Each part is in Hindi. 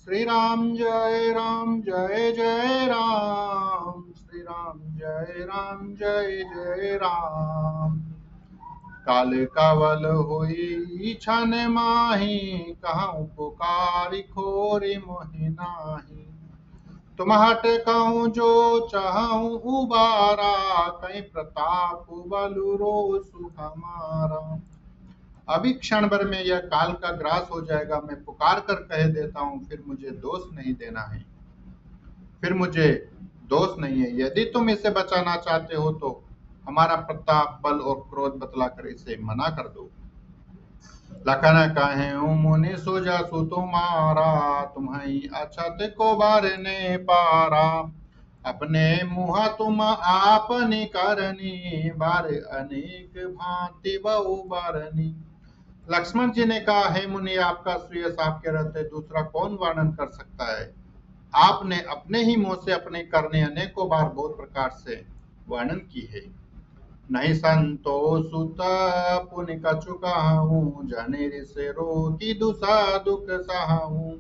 श्री राम जय जय राम, श्री राम जय जय राम। काल कावल हुई छन माही, कहूँ पुकारी खोरी मोहि नाही। तुम हट कहूँ जो चाहूँ उबारा, कहीं प्रताप बलु रोसु हमारा। अभी क्षण भर में यह काल का ग्रास हो जाएगा। मैं पुकार कर कह देता हूँ, फिर मुझे दोष नहीं देना है, फिर मुझे दोष नहीं है। यदि तुम इसे बचाना चाहते हो तो हमारा प्रताप बल और क्रोध बतलाकर इसे मना कर दो। लखन कहे मुनि सुजसु तुम्हारा, तुम्हें अछत को बारने पारा। अपने मुँह तुम आपनी करनी, बार अनेक भांति बहु बारनी। लक्ष्मण जी ने कहा, हे मुनि, आपका सुयश आपके रहते दूसरा कौन वर्णन कर सकता है। आपने अपने ही मुंह से अपने करने अनेकों बार बहुत प्रकार से वर्णन की है। नहीं संतोष सुत पुनि कछु कहूँ, जनेर से रोकी दुसा दुख सहूँ।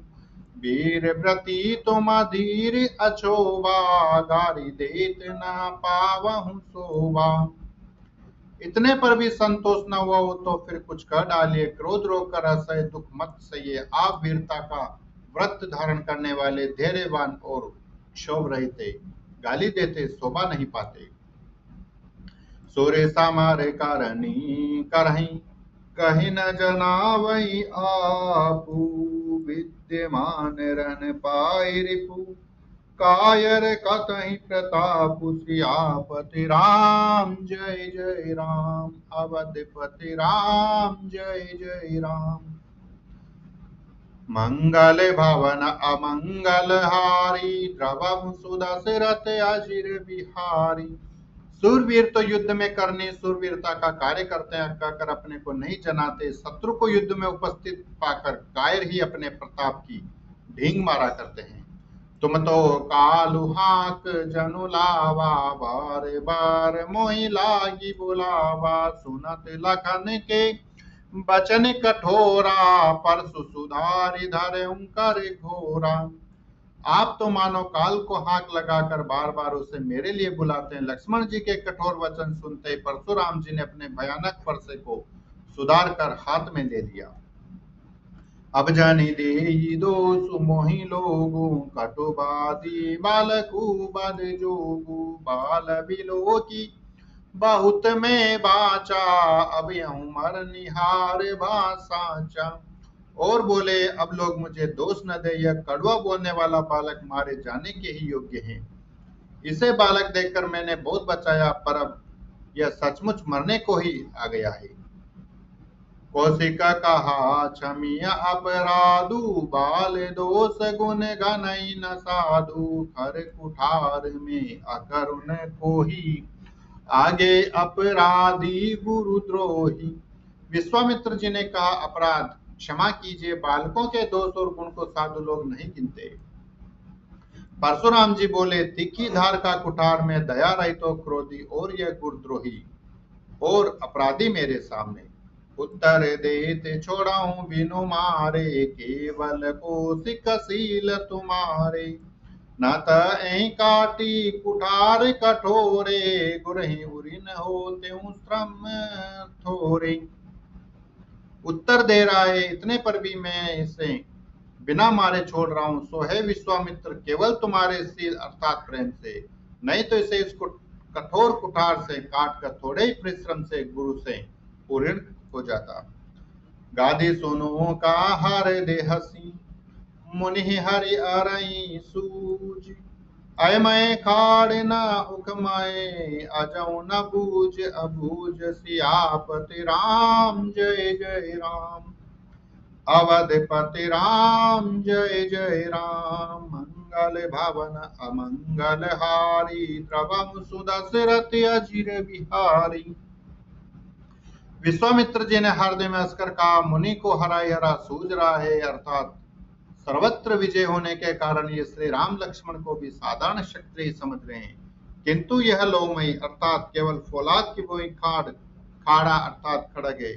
वीर व्रती तुम धीर अछोवा, गारी देत न पावहु शोभा। इतने पर भी संतोष न हुआ हो तो फिर कुछ कह डालिए। क्रोध रोककर असह्य दुख मत सहिए। आप वीरता का व्रत धारण करने वाले धैर्यवान और क्षोभ रहते, गाली देते शोभा नहीं पाते। सोरे सामारे कारणी करही, कहीं न जनावई आपू। विद्यमान रन पाई रिपु, कायर कतहि प्रताप। सियापति राम जय जय राम, अवधपति राम जय जय राम। मंगल भवन अमंगल हारी, द्रवम सुदशरथ अजिर बिहारी। सूरवीर तो युद्ध में करने सूरवीरता का कार्य करते हैं कहकर अपने को नहीं जनाते, शत्रु को युद्ध में उपस्थित पाकर कायर ही अपने प्रताप की ढींग मारा करते हैं। तुम तो कालु हाक जनु लावा, बार बार मोहि लागी बुलावा। सुनत लखन के बचन कठोरा, परसु सुधारि धरे कर घोरा। आप तो मानो काल को हाक लगाकर बार बार उसे मेरे लिए बुलाते हैं। लक्ष्मण जी के कठोर वचन सुनते परशुराम जी ने अपने भयानक परसे को सुधार कर हाथ में ले लिया। अब जानी दे दोष मोहि लोगु, कटुबादी बालकु बद जोगु। बाल बिलो की बहुत में बाचा, अब यूं मर निहार भाषाचा। और बोले, अब लोग मुझे दोष न दे, यह कड़वा बोलने वाला बालक मारे जाने के ही योग्य है। इसे बालक देखकर मैंने बहुत बचाया, पर अब यह सचमुच मरने को ही आ गया है। कौशिका कहा क्षमिया अपराधु, बाल दोष गुण गनई न साधु। खर कुठार में अकरुण को ही, आगे अपराधी गुरुद्रोही। विश्वामित्र जी ने कहा, अपराध क्षमा कीजिए, बालकों के दोष और गुण को साधु लोग नहीं गिनते। परशुराम जी बोले, तीखी धार का कुठार में दया रही तो क्रोधी, और यह गुरुद्रोही और अपराधी मेरे सामने। उत्तर देते छोड़ाऊं बिनु मारे, केवल कौशिक शील तुम्हारे। न तहि काटी कुठार कठोरे, गुरहि उरि न होते श्रम थोरे। उत्तर दे रहा है, इतने पर भी मैं इसे बिना मारे छोड़ रहा हूं। सो है विश्वामित्र, केवल तुम्हारे शील अर्थात प्रेम से, नहीं तो इसे इसको कठोर कुठार से काट कर थोड़े ही परिश्रम से गुरु से पूर्ण हो जाता। गादी सुनो का हर दे हसी, मुनि हरि अरई सूज। अय मैं खाड़ न उखमय, अजौ न बूझ अबूझ। सियापति राम जय जय राम, अवधपति राम जय जय राम। मंगल भवन अमंगल हारी, द्रवम सुदशरथ अजिर बिहारी। विश्वामित्र जी ने हृदय में हंसकर कहा, मुनि को हरा हरा सूझ रहा है, अर्थात सर्वत्र विजय होने के कारण ये श्री राम लक्ष्मण को भी साधारण क्षत्रिय समझ रहे हैं, किंतु यह लोमई अर्थात केवल फौलाद की बोई खाड़ा अर्थात खड़ग है।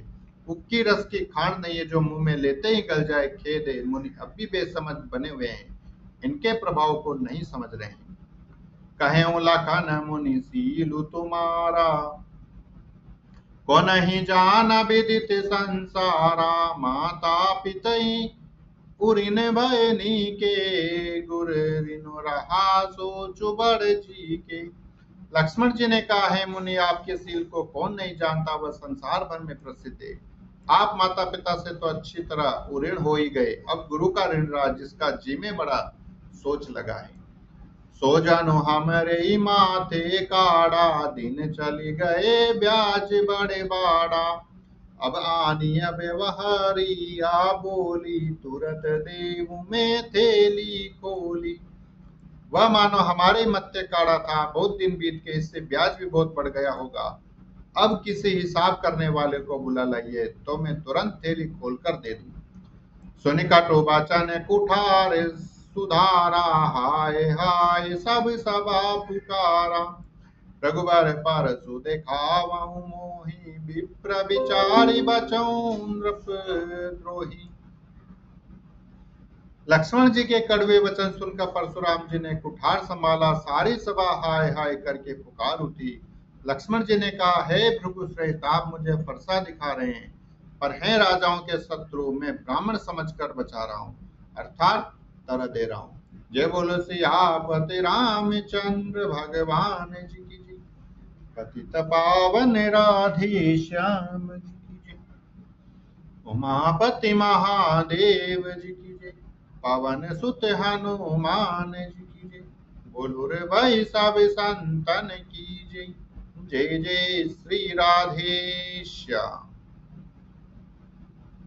उक्की रस की खांड नहीं है जो मुंह में लेते ही गल जाए, खेद है मुनि अब भी बेसमझ बने हुए हैं, इनके प्रभाव को नहीं समझ रहे हैं। कहे लखन मुनि सीलु तुम्हारा, को नहीं जाना विदित संसारा, माता पितई उरिन भयनी के, गुर रिनु रहा सोचु बड़ जी के। लक्ष्मण जी ने कहा है मुनि आपके सील को कौन नहीं जानता, वह संसार भर में प्रसिद्ध है। आप माता पिता से तो अच्छी तरह उऋण हो ही गए, अब गुरु का ऋण रहा जिसका जी में बड़ा सोच लगा है। सो जानो हमरे ही माथे काड़ा, दिन चली गए ब्याज बड़े बाड़ा, अब आनिया व्यवहारिया बोली, तुरत देव में थेली खोली। वह मानो हमारे ही मत्थे काड़ा था, बहुत दिन बीत के इससे ब्याज भी बहुत बढ़ गया होगा, अब किसी हिसाब करने वाले को बुला लाइए तो मैं तुरंत थैली खोलकर दे दूं। सोनिका टोबाचा ने कुठार सुधारा, हाय हाय सब सभा पुकारा, रघुबर पर सुदेखावहु मोहि, विप्र विचारी बचऊं नृप द्रोही। लक्ष्मण जी के कड़वे वचन सुनकर परशुराम जी ने कुठार संभाला, सारी सभा हाय हाय करके पुकार उठी। लक्ष्मण जी ने कहा, हे भृगुश्रेष्ठ आप मुझे फरसा दिखा रहे हैं, पर हैं राजाओं के शत्रु, मैं ब्राह्मण समझकर बचा रहा हूँ, अर्थात तरह दे रहा हूँ। जय बोलो सियापति रामचंद्र भगवान जी की जय, पतित पावन राधे श्याम जी की जय, उमापति महादेव जी की जय, पवन सुत हनुमान जी की जय, बोलो रे भाई सब संतन की जय। जय जय श्री राधे श्याम।